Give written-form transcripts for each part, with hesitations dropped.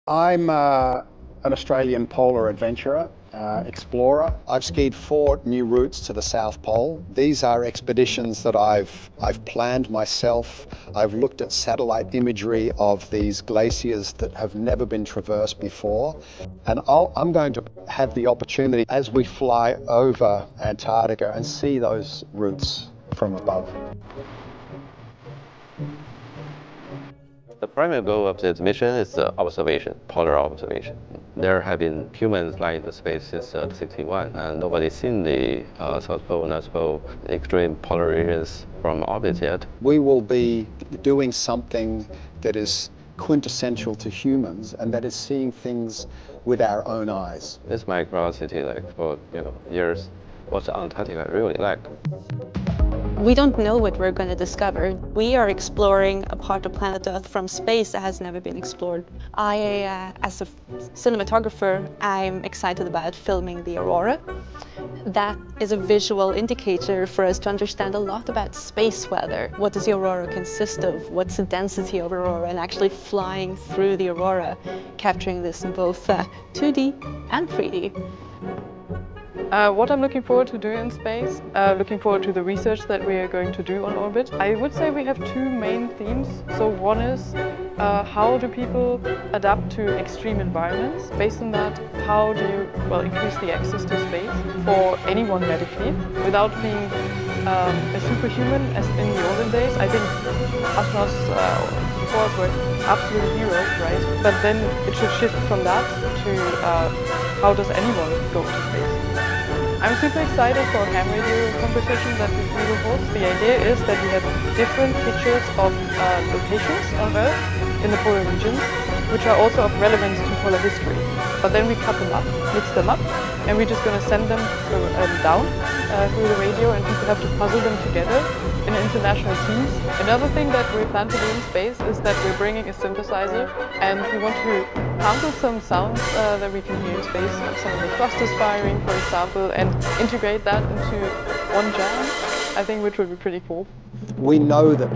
I'm an Australian polar adventurer, explorer. I've skied 4 new routes to the South Pole. These are expeditions that I've planned myself. I've looked at satellite imagery of these glaciers that have never been traversed before. And I'm going to have the opportunity as we fly over Antarctica and see those routes from above. The primary goal of this mission is observation, polar observation. There have been humans flying into space since 61, and nobody's seen the South Pole, North Pole, extreme polar regions from orbit yet. We will be doing something that is quintessential to humans, and that is seeing things with our own eyes. It's my curiosity, like for years, what's Antarctica really like? We don't know what we're going to discover. We are exploring a part of planet Earth from space that has never been explored. As a cinematographer, I'm excited about filming the aurora. That is a visual indicator for us to understand a lot about space weather. What does the aurora consist of? What's the density of aurora? And actually flying through the aurora, capturing this in both 2D and 3D. What I'm looking forward to doing in space, looking forward to the research that we are going to do on orbit. I would say we have 2 main themes. So one is how do people adapt to extreme environments? Based on that, how do you increase the access to space for anyone medically without being a superhuman as in the olden days? I think astronauts before us were absolute heroes, right? But then it should shift from that to how does anyone go to space? I'm super excited for a ham radio competition that we will host. The idea is that we have different pictures of locations on Earth in the polar regions, which are also of relevance to polar history. But then we cut them up, mix them up, and we're just going to send them down through the radio, and people have to puzzle them together in international teams. Another thing that we plan to do in space is that we're bringing a synthesizer, and we want to sample some sounds that we can hear in space, like some of the thrusters firing, for example, and integrate that into one jam, I think, which would be pretty cool. We know that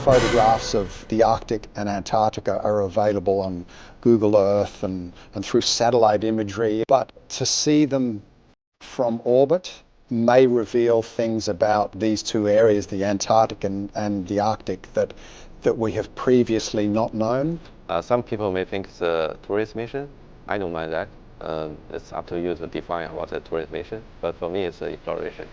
photographs of the Arctic and Antarctica are available on Google Earth and through satellite imagery, but to see them from orbit may reveal things about these 2 areas, the Antarctic and the Arctic, that we have previously not known. Some people may think it's a tourist mission. I don't mind that. It's up to you to define what's a tourist mission, but for me it's an exploration.